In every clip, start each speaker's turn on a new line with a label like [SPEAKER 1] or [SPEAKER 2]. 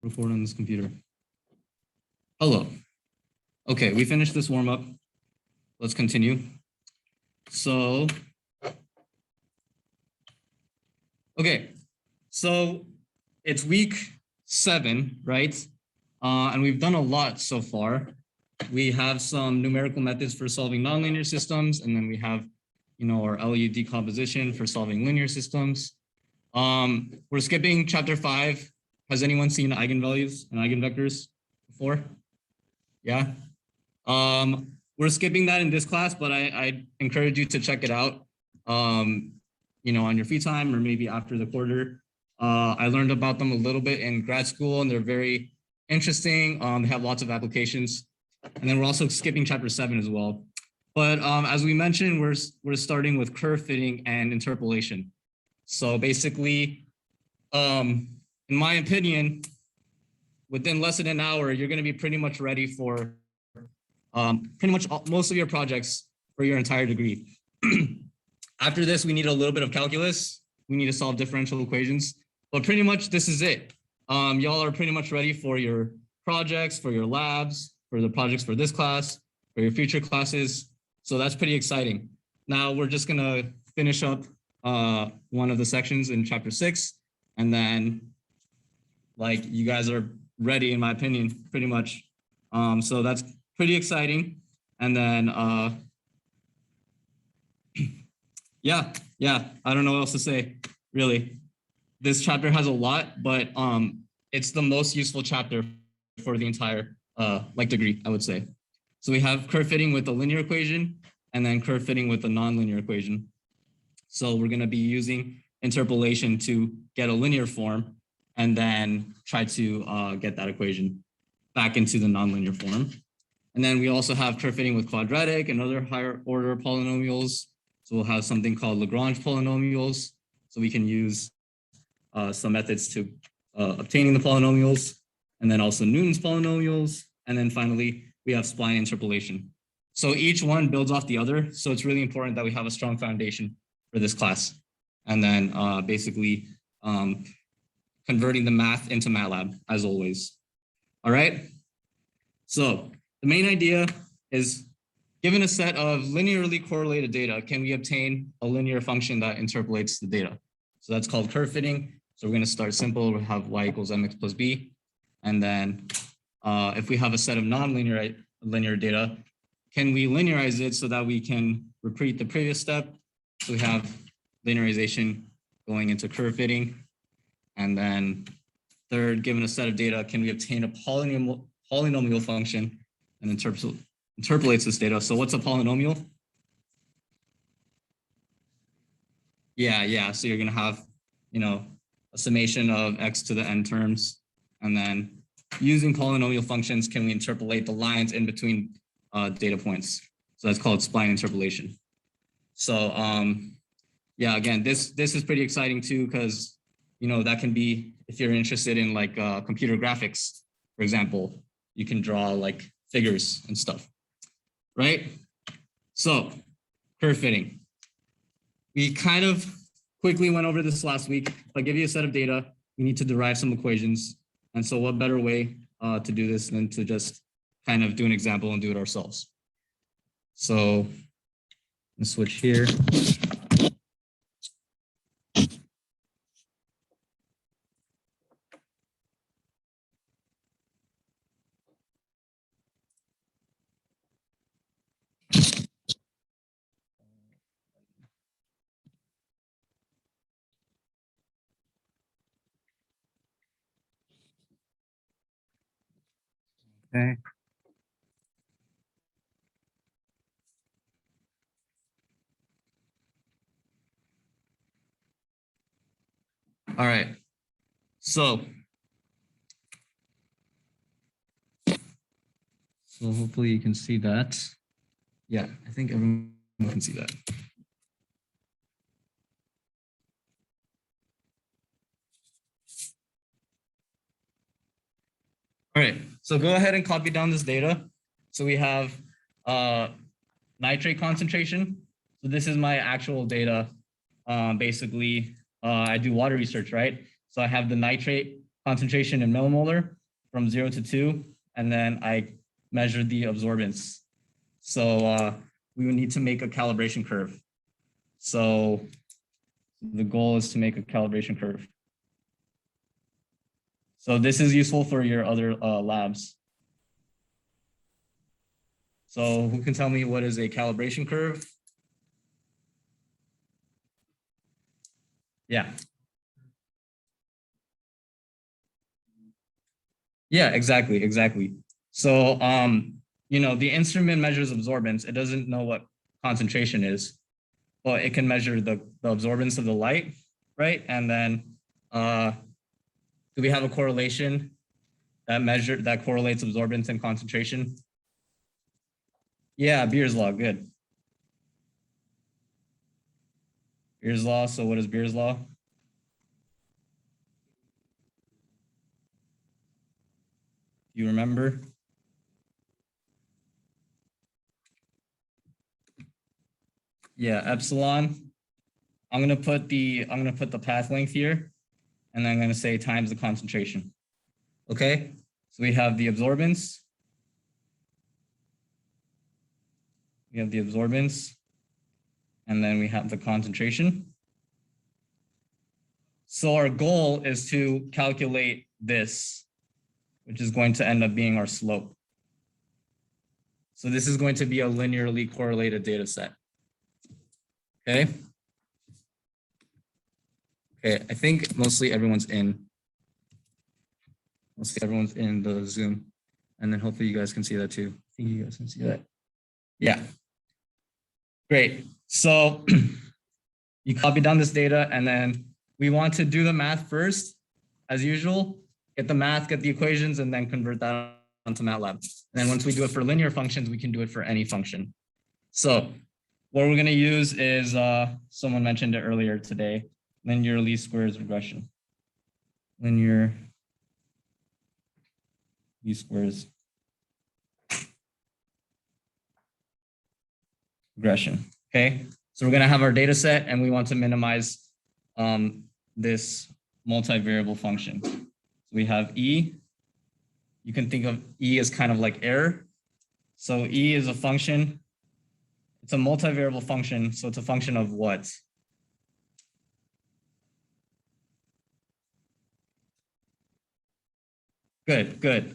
[SPEAKER 1] Record on this computer. Hello. Okay, we finished this warm up. Let's continue. So, okay, so it's week 7, right? And we've done a lot so far. We have some numerical methods for solving nonlinear systems, and then we have, our LU decomposition for solving linear systems. We're skipping chapter 5. Has anyone seen eigenvalues and eigenvectors before? Yeah. We're skipping that in this class, but I encourage you to check it out, on your free time or maybe after the quarter. I learned about them a little bit in grad school, and they're very interesting. They have lots of applications. And then we're also skipping chapter 7 as well. But as we mentioned, we're starting with curve fitting and interpolation. So basically, in my opinion, within less than an hour, you're going to be pretty much ready for most of your projects for your entire degree. After this, we need a little bit of calculus. We need to solve differential equations, but pretty much this is it. Y'all are pretty much ready for your projects, for your labs, for the projects for this class, for your future classes. So that's pretty exciting. Now we're just gonna finish up one of the sections in chapter 6, and then you guys are ready, in my opinion, pretty much. So that's pretty exciting. And then, yeah, I don't know what else to say, really. This chapter has a lot, but it's the most useful chapter for the entire degree, I would say. So we have curve fitting with the linear equation, and then curve fitting with the nonlinear equation. So we're gonna be using interpolation to get a linear form, and then try to get that equation back into the nonlinear form. And then we also have curve fitting with quadratic and other higher order polynomials. So we'll have something called Lagrange polynomials. So we can use some methods to obtaining the polynomials, and then also Newton's polynomials. And then finally, we have spline interpolation. So each one builds off the other. So it's really important that we have a strong foundation for this class. And then basically converting the math into MATLAB, as always. All right. So the main idea is, given a set of linearly correlated data, can we obtain a linear function that interpolates the data? So that's called curve fitting. So we're going to start simple. We have y equals mx plus b. And then if we have a set of non-linear linear data, can we linearize it so that we can repeat the previous step? So we have linearization going into curve fitting. And then third, given a set of data, can we obtain a polynomial function and interpolates this data? So what's a polynomial? Yeah. So you're going to have, a summation of x to the n terms. And then using polynomial functions, can we interpolate the lines in between data points? So that's called spline interpolation. So yeah, again, this is pretty exciting too, because that can be, if you're interested in computer graphics, for example, you can draw figures and stuff, right? So curve fitting. We kind of quickly went over this last week. If I give you a set of data, we need to derive some equations. And so what better way to do this than to just kind of do an example and do it ourselves. So let's switch here. Okay. All right. So hopefully you can see that. Yeah, I think everyone can see that. All right, so go ahead and copy down this data. So we have nitrate concentration. So this is my actual data. Basically, I do water research, right? So I have the nitrate concentration in millimolar from 0 to 2, and then I measured the absorbance. So we would need to make a calibration curve. So the goal is to make a calibration curve. So this is useful for your other labs. So who can tell me what is a calibration curve? Yeah. Yeah, exactly. So, you know, the instrument measures absorbance. It doesn't know what concentration is, but it can measure the absorbance of the light, right? And then do we have a correlation that correlates absorbance and concentration? Yeah, Beer's law, good. Beer's law, so what is Beer's law? You remember? Yeah, epsilon. I'm gonna put the path length here, and then I'm gonna say times the concentration. Okay, so we have the absorbance. We have the absorbance, and then we have the concentration. So our goal is to calculate this, which is going to end up being our slope. So this is going to be a linearly correlated data set. Okay. Okay, I think mostly everyone's in. Mostly everyone's in the Zoom. And then hopefully you guys can see that too. I think you guys can see that. Yeah. Great. So you copy down this data, and then we want to do the math first, as usual. Get the math, get the equations, and then convert that onto MATLAB. And then once we do it for linear functions, we can do it for any function. So what we're going to use is, someone mentioned it earlier today, linear least squares regression. Linear least squares regression. Okay, so we're going to have our data set, and we want to minimize this multivariable function. So we have E. You can think of E as kind of like error. So E is a function. It's a multivariable function. So it's a function of what? Good.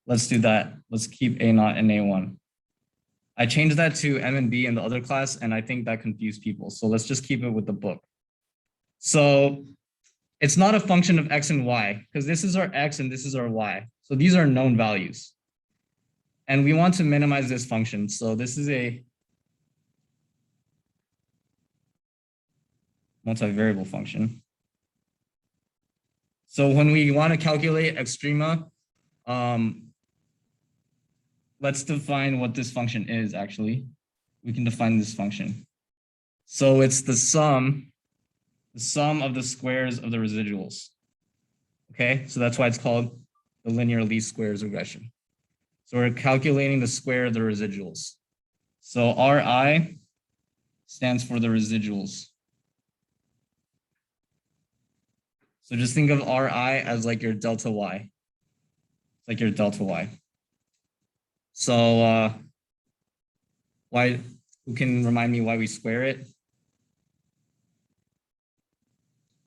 [SPEAKER 1] Let's do that. Let's keep A0 and A1. I changed that to M and B in the other class, and I think that confused people. So let's just keep it with the book. So it's not a function of X and Y, because this is our X and this is our Y. So these are known values. And we want to minimize this function. So this is a multivariable function. So when we want to calculate extrema, let's define what this function is, actually. We can define this function. So it's the sum of the squares of the residuals. Okay, so that's why it's called the linear least squares regression. So we're calculating the square of the residuals. So Ri stands for the residuals. So just think of Ri as like your delta Y. It's like your delta Y. So who can remind me why we square it?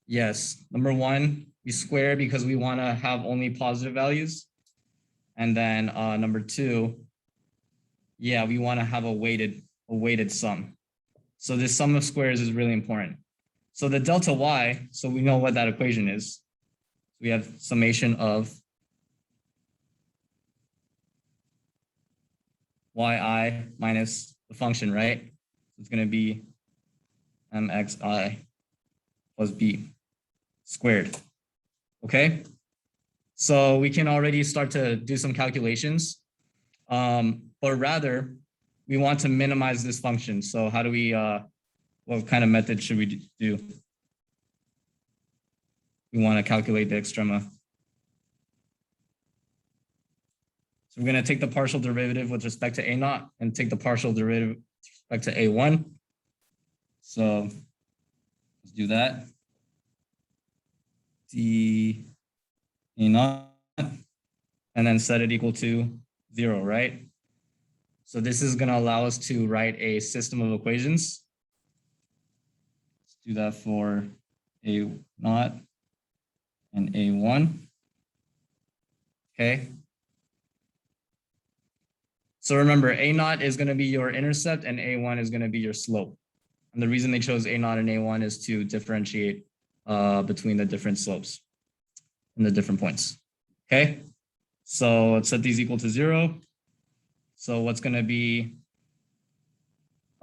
[SPEAKER 1] Yes, number one, we square because we want to have only positive values. And then number two, yeah, we want to have a weighted sum. So this sum of squares is really important. So the delta Y, so we know what that equation is. We have summation of yi minus the function, right? It's going to be mxi plus b squared. Okay, so we can already start to do some calculations, but rather we want to minimize this function. So how do we, what kind of method should we do? We want to calculate the extrema. So we're going to take the partial derivative with respect to A0 and take the partial derivative with respect to A1. So let's do that. C A naught, and then set it equal to 0, right? So this is going to allow us to write a system of equations. Let's do that for A naught and A1. Okay. So remember, A naught is going to be your intercept and A1 is going to be your slope. And the reason they chose A naught and A1 is to differentiate between the different slopes and the different points. Okay. So let's set these equal to 0. So what's going to be,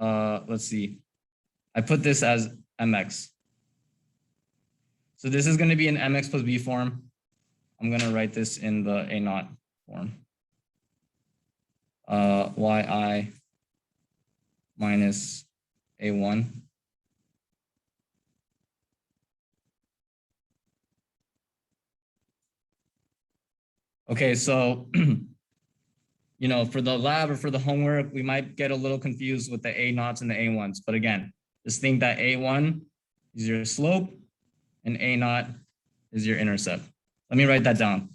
[SPEAKER 1] let's see, I put this as mx. So this is going to be an mx plus b form. I'm going to write this in the A naught form. Yi minus A1. Okay, so you know, for the lab or for the homework, we might get a little confused with the A naughts and the A1s. But again, just think that A1 is your slope and A naught is your intercept. Let me write that down.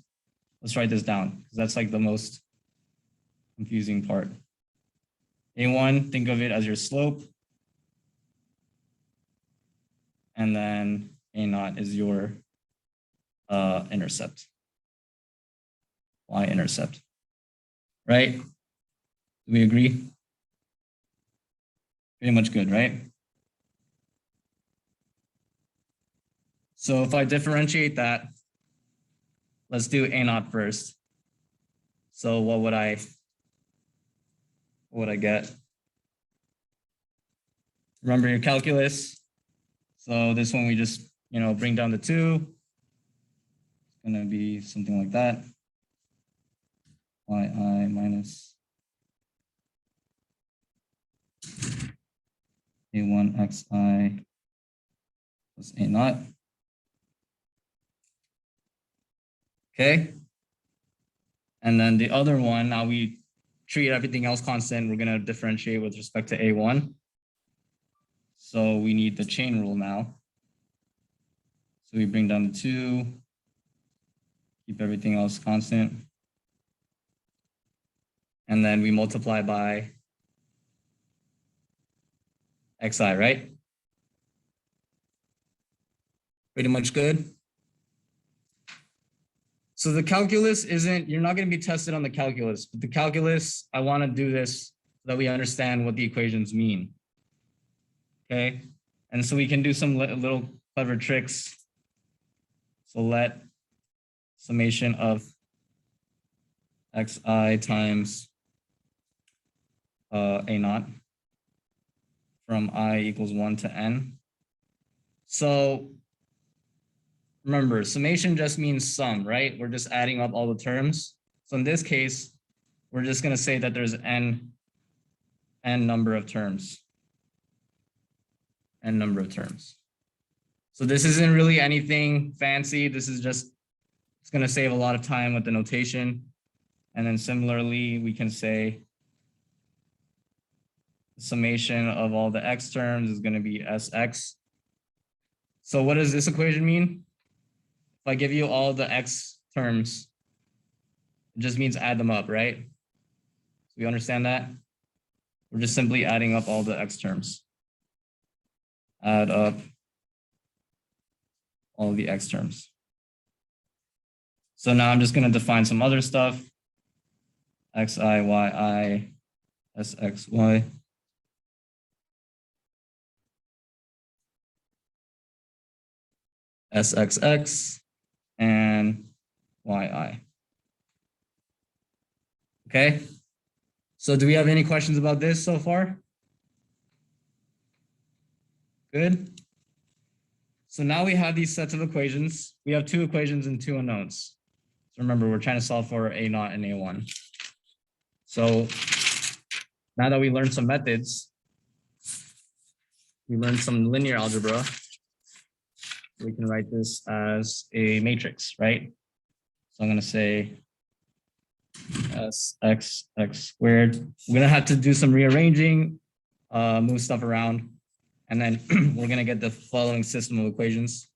[SPEAKER 1] Let's write this down because that's like the most confusing part. A1, think of it as your slope. And then A naught is your intercept, y-intercept. Right? Do we agree? Pretty much good, right? So if I differentiate that, let's do A naught first. So what would I get? Remember your calculus. So this one we just, you know, bring down the 2. It's going to be something like that. Yi minus A1 xi plus A naught. Okay. And then the other one, now we treat everything else constant. We're going to differentiate with respect to A1. So we need the chain rule now. So we bring down the 2, keep everything else constant. And then we multiply by xi, right? Pretty much good. So the calculus isn't, you're not going to be tested on the calculus, but the calculus, I want to do this so that we understand what the equations mean. Okay. And so we can do some little clever tricks. So let summation of xi times A naught from I equals 1 to n. So remember, summation just means sum, right? We're just adding up all the terms. So in this case, we're just going to say that there's n number of terms. N number of terms. So this isn't really anything fancy. This is just, it's going to save a lot of time with the notation. And then similarly, we can say the summation of all the x terms is going to be Sx. So what does this equation mean? If I give you all the x terms, it just means add them up, right? So we understand that? We're just simply adding up all the x terms. Add up all the x terms. So now I'm just going to define some other stuff. Xi, yi, Sxy. Sxx and yi. Okay. So do we have any questions about this so far? Good. So now we have these sets of equations. We have 2 equations and 2 unknowns. So remember, we're trying to solve for A naught and A1. So now that we learned some methods, we learned some linear algebra. We can write this as a matrix, right? So I'm going to say Sx squared. We're going to have to do some rearranging, move stuff around. And then we're going to get the following system of equations.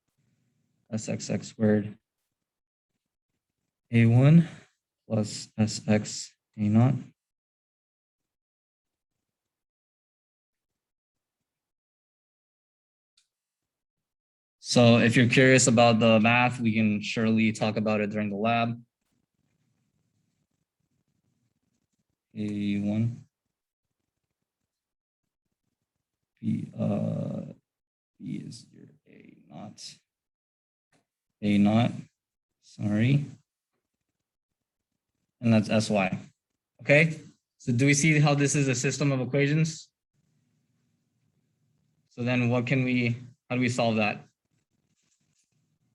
[SPEAKER 1] SXX squared A1 plus SX A0. So if you're curious about the math, we can surely talk about it during the lab. A1. B is your A0. A0, sorry. And that's SY. Okay, so do we see how this is a system of equations? So then how do we solve that?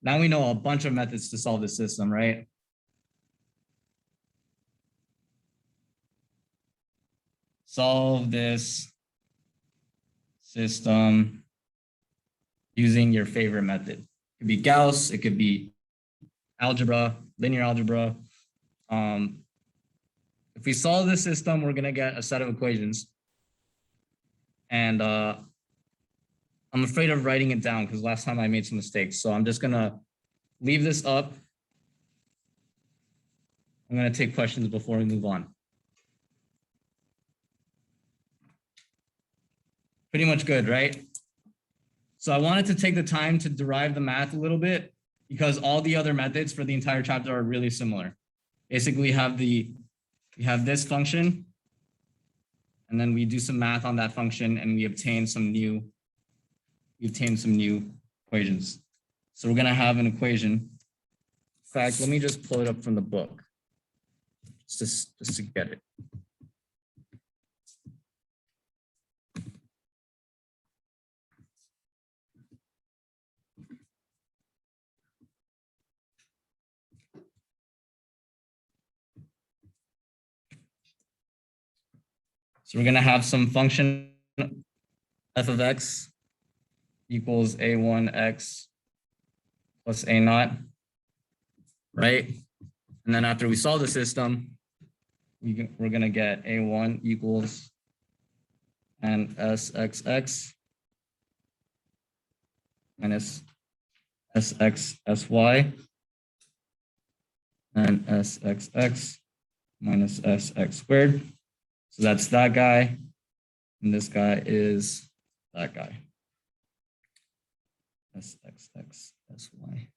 [SPEAKER 1] Now we know a bunch of methods to solve this system, right? Solve this system using your favorite method. It could be Gauss, it could be algebra, linear algebra. If we solve this system, we're gonna get a set of equations. And I'm afraid of writing it down because last time I made some mistakes. So I'm just gonna leave this up. I'm gonna take questions before we move on. Pretty much good, right? So I wanted to take the time to derive the math a little bit because all the other methods for the entire chapter are really similar. Basically, we have this function, and then we do some math on that function, and we obtain some new equations. So we're gonna have an equation. In fact, let me just pull it up from the book, just to get it. So we're gonna have some function f of x equals a1x plus a0, right? And then after we solve the system, we're gonna get a1 equals and sxx minus sx sy and sxx minus sx squared. So that's that guy, and this guy is that guy. SXX, SY.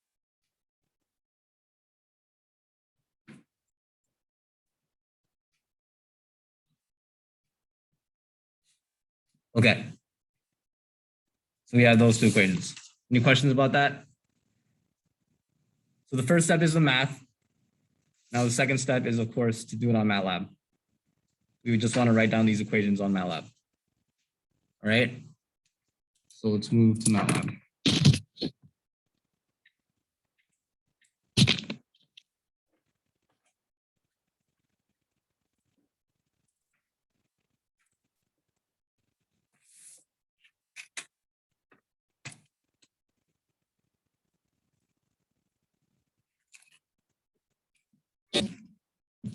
[SPEAKER 1] Okay. So we have those two equations. Any questions about that? So the first step is the math. Now the second step is, of course, to do it on MATLAB. We would just want to write down these equations on MATLAB. All right. So let's move to MATLAB.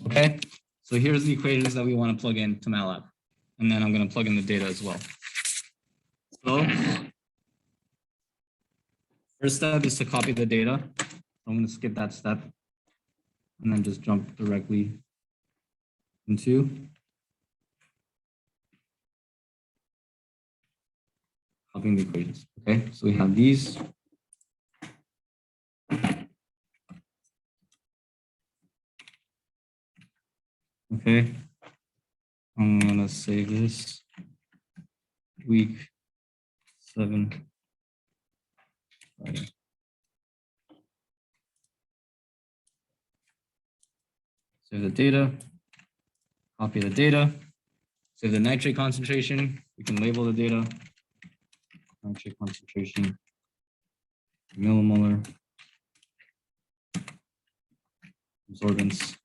[SPEAKER 1] Okay, so here's the equations that we want to plug into MATLAB. And then I'm going to plug in the data as well. So first step is to copy the data. I'm going to skip that step and then just jump directly into copying the equations. Okay, so we have these. Okay, I'm gonna save this. Week 7. Friday. Save the data, copy the data, save the nitrate concentration. We can label the data. Nitrate concentration, millimolar, absorbance.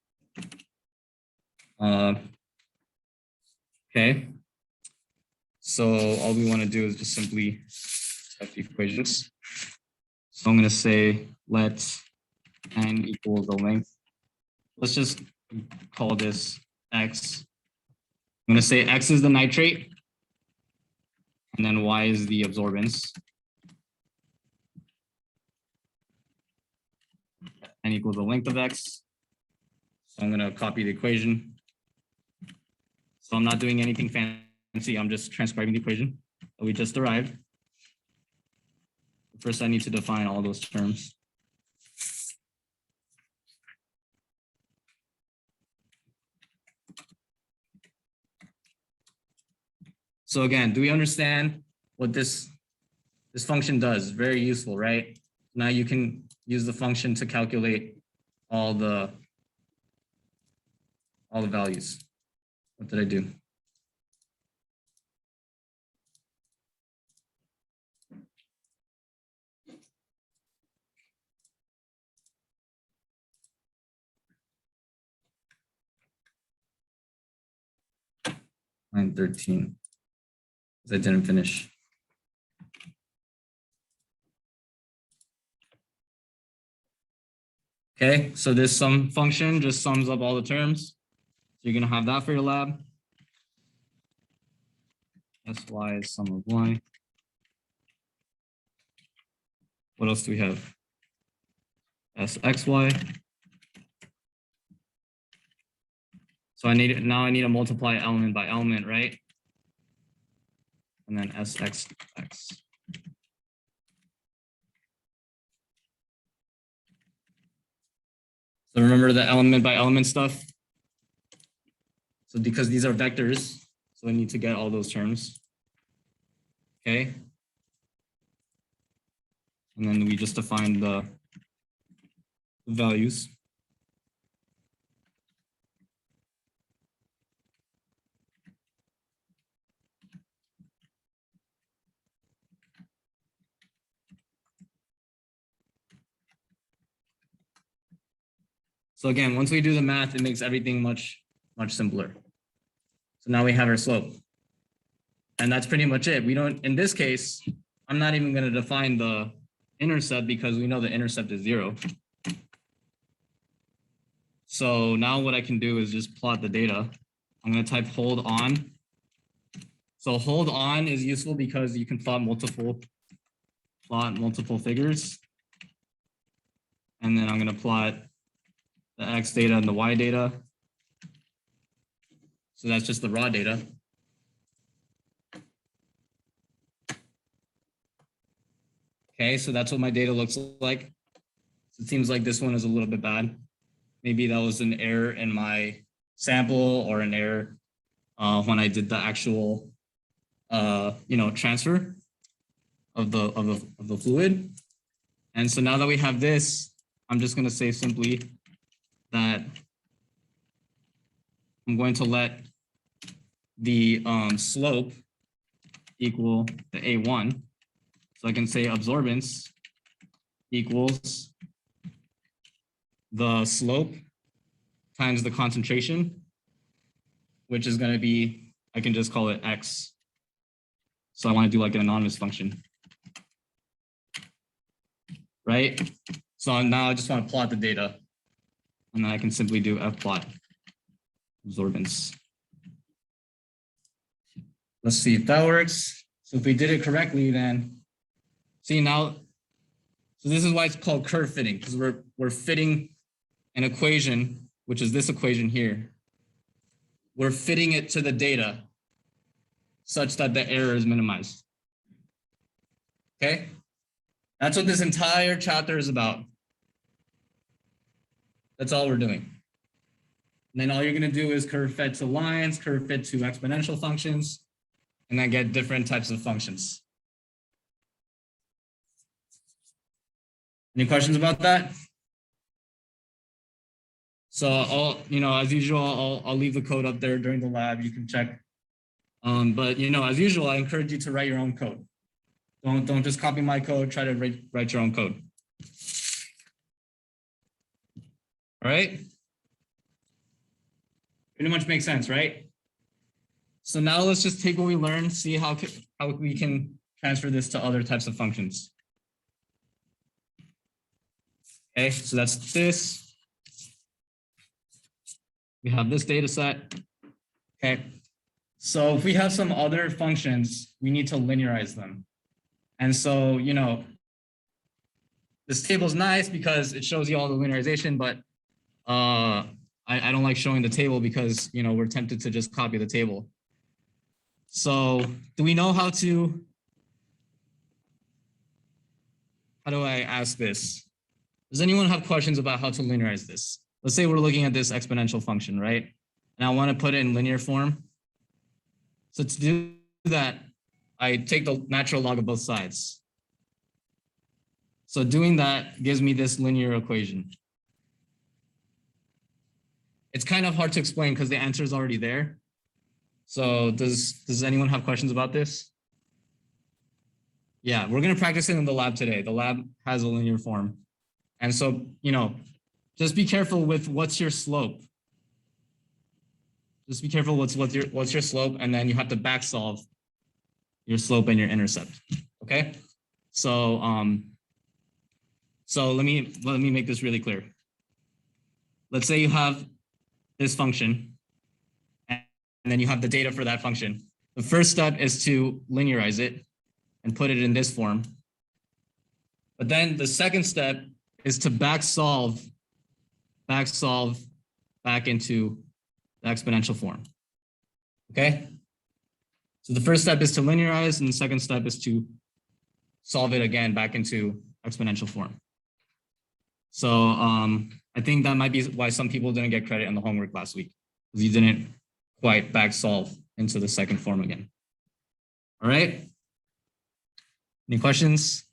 [SPEAKER 1] Okay, so all we want to do is just simply type the equations. So I'm going to say let n equal the length. Let's just call this x. I'm going to say x is the nitrate, and then y is the absorbance. n equals the length of x. So I'm going to copy the equation. So I'm not doing anything fancy. I'm just transcribing the equation that we just derived. First, I need to define all those terms. So again, do we understand what this function does? Very useful, right? Now you can use the function to calculate all the values. What did I do? Line 13, because I didn't finish. Okay, so this sum function just sums up all the terms. So you're going to have that for your lab. Sy is sum of y. What else do we have? Sxy. So I need to multiply element by element, right? And then Sxx. So remember the element by element stuff. So because these are vectors, so I need to get all those terms. Okay. And then we just define the values. So again, once we do the math, it makes everything much simpler. So now we have our slope. And that's pretty much it. We don't, in this case, I'm not even going to define the intercept because we know the intercept is 0. So now what I can do is just plot the data. I'm going to type hold on. So hold on is useful because you can plot multiple figures. And then I'm going to plot the X data and the Y data. So that's just the raw data. Okay, so that's what my data looks like. So it seems like this one is a little bit bad. Maybe that was an error in my sample or an error when I did the actual transfer of the fluid. And so now that we have this, I'm just going to say simply that I'm going to let the slope equal the A1. So I can say absorbance equals the slope times the concentration, which is going to be, I can just call it X. So I want to do like an anonymous function, right? So now I just want to plot the data, and then I can simply do fplot absorbance. Let's see if that works. So if we did it correctly, then see now, so this is why it's called curve fitting, because we're fitting an equation, which is this equation here. We're fitting it to the data such that the error is minimized. Okay? That's what this entire chapter is about. That's all we're doing. And then all you're going to do is curve fit to lines, curve fit to exponential functions, and then get different types of functions. Any questions about that? So as usual, I'll leave the code up there during the lab. You can check. But as usual, I encourage you to write your own code. Don't just copy my code. Try to write your own code. All right. Pretty much makes sense, right? So now let's just take what we learned, see how we can transfer this to other types of functions. Okay, so that's this. We have this data set. Okay, so if we have some other functions, we need to linearize them. And so, the This table is nice because it shows you all the linearization, but I don't like showing the table because, you know, we're tempted to just copy the table. So do we know how do I ask this? Does anyone have questions about how to linearize this? Let's say we're looking at this exponential function, right? And I want to put it in linear form. So to do that, I take the natural log of both sides. So doing that gives me this linear equation. It's kind of hard to explain because the answer is already there. So does anyone have questions about this? Yeah, we're going to practice it in the lab today. The lab has a linear form. And so, you know, just be careful with what's your slope. Just be careful what's your slope, and then you have to back solve your slope and your intercept. Okay? So let me make this really clear. Let's say you have this function, and then you have the data for that function. The first step is to linearize it and put it in this form. But then the second step is to back solve back into the exponential form. Okay? So the first step is to linearize, and the second step is to solve it again back into exponential form. So I think that might be why some people didn't get credit on the homework last week, because you didn't quite back solve into the second form again. All right? Any questions?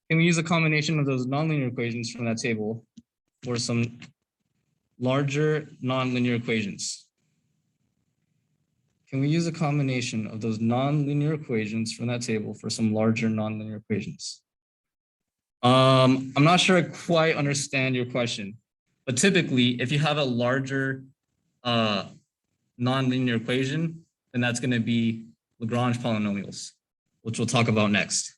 [SPEAKER 1] Can we use a combination of those nonlinear equations from that table for some larger nonlinear equations? Can we use a combination of those nonlinear equations from that table for some larger nonlinear equations? I'm not sure I quite understand your question, but typically if you have a larger nonlinear equation, then that's going to be Lagrange polynomials, which we'll talk about next.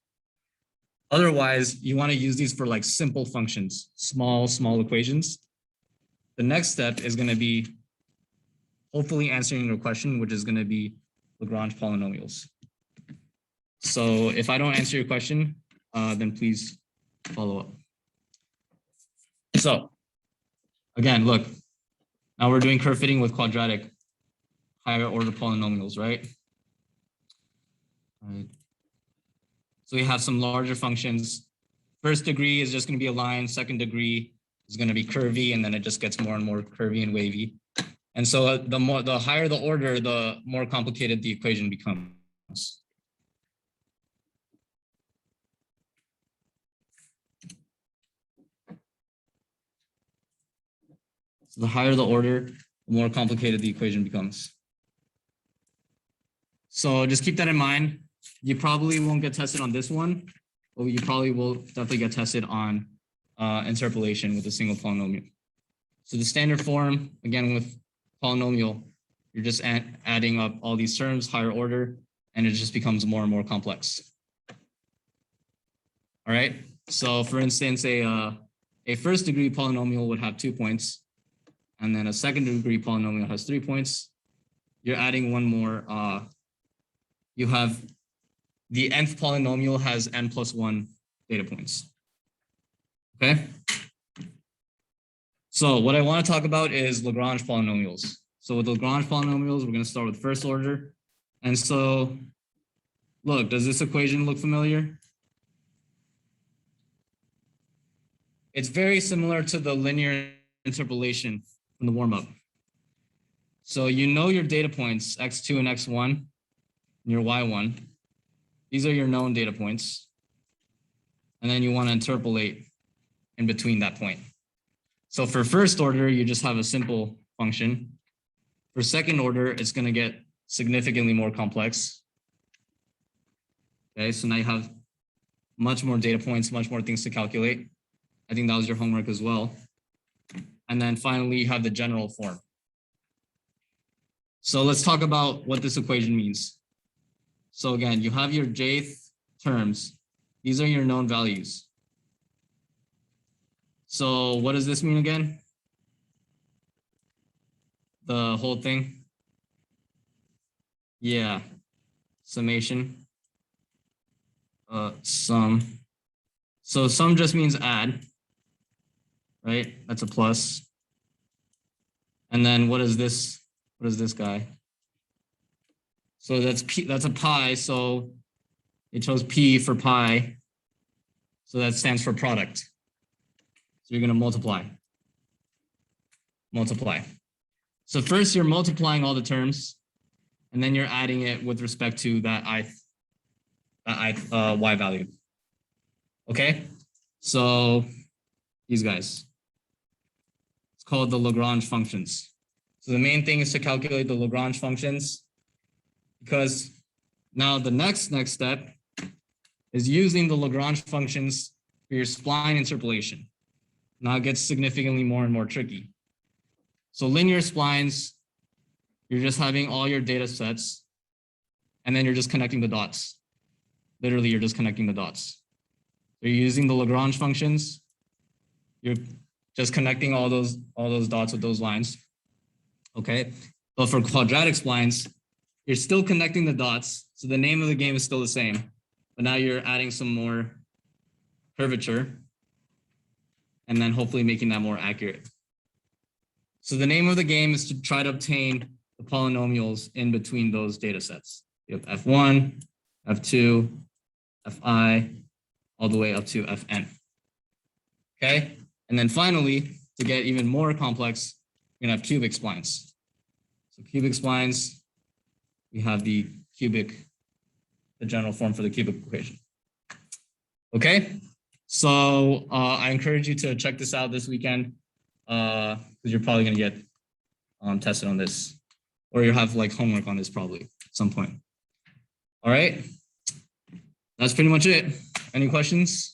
[SPEAKER 1] Otherwise, you want to use these for like simple functions, small equations. The next step is going to be hopefully answering your question, which is going to be Lagrange polynomials. So if I don't answer your question, then please follow up. So again, look, now we're doing curve fitting with quadratic higher order polynomials, right? All right. So we have some larger functions. First degree is just going to be a line. Second degree is going to be curvy, and then it just gets more and more curvy and wavy. And so the higher the order, the more complicated the equation becomes. So the higher the order, the more complicated the equation becomes. So just keep that in mind. You probably won't get tested on this one, but you probably will definitely get tested on interpolation with a single polynomial. So the standard form, again, with polynomial, you're just adding up all these terms, higher order, and it just becomes more and more complex. All right. So for instance, a first degree polynomial would have 2 points, and then a second degree polynomial has 3 points. You're adding one more. You have the nth polynomial has n plus 1 data points. Okay. So what I want to talk about is Lagrange polynomials. So with Lagrange polynomials, we're going to start with first order. And so look, does this equation look familiar? It's very similar to the linear interpolation from the warm-up. So you know your data points, x2 and x1, and your y1. These are your known data points. And then you want to interpolate in between that point. So for first order, you just have a simple function. For second order, it's going to get significantly more complex. Okay, so now you have much more data points, much more things to calculate. I think that was your homework as well. And then finally, you have the general form. So let's talk about what this equation means. So again, you have your jth terms. These are your known values. So what does this mean again? The whole thing? Yeah, summation. sum. So sum just means add, right? That's a plus. And then what is this? What is this guy? So that's P, that's a pi. So it chose P for pi. So that stands for product. So you're going to multiply. Multiply. So first you're multiplying all the terms, and then you're adding it with respect to that y value. Okay? So these guys. It's called the Lagrange functions. So the main thing is to calculate the Lagrange functions, because now the next step is using the Lagrange functions for your spline interpolation. Now it gets significantly more and more tricky. So linear splines, you're just having all your data sets, and then you're just connecting the dots. Literally, you're just connecting the dots. So you're using the Lagrange functions. You're just connecting all those dots with those lines. Okay. But for quadratic splines, you're still connecting the dots. So the name of the game is still the same, but now you're adding some more curvature and then hopefully making that more accurate. So the name of the game is to try to obtain the polynomials in between those data sets. You have F1, F2, Fi, all the way up to Fn. Okay. And then finally, to get even more complex, you're gonna have cubic splines. So cubic splines, we have the general form for the cubic equation. Okay. So I encourage you to check this out this weekend, because you're probably gonna get tested on this, or you'll have like homework on this probably at some point. All right. That's pretty much it. Any questions?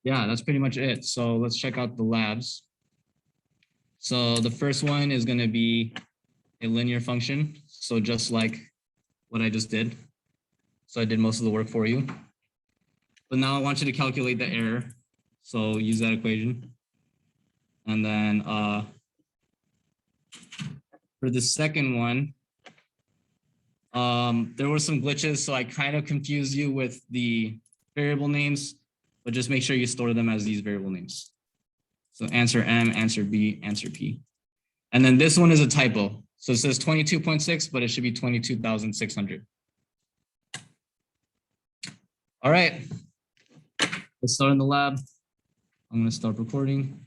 [SPEAKER 1] Yeah, that's pretty much it. So let's check out the labs. So the first one is going to be a linear function. So just like what I just did. So I did most of the work for you. But now I want you to calculate the error. So use that equation. And then for the second one, there were some glitches. So I kind of confused you with the variable names, but just make sure you store them as these variable names. So answer M, answer B, answer P. And then this one is a typo. So it says 22.6, but it should be 22,600. All right, let's start in the lab. I'm going to start recording.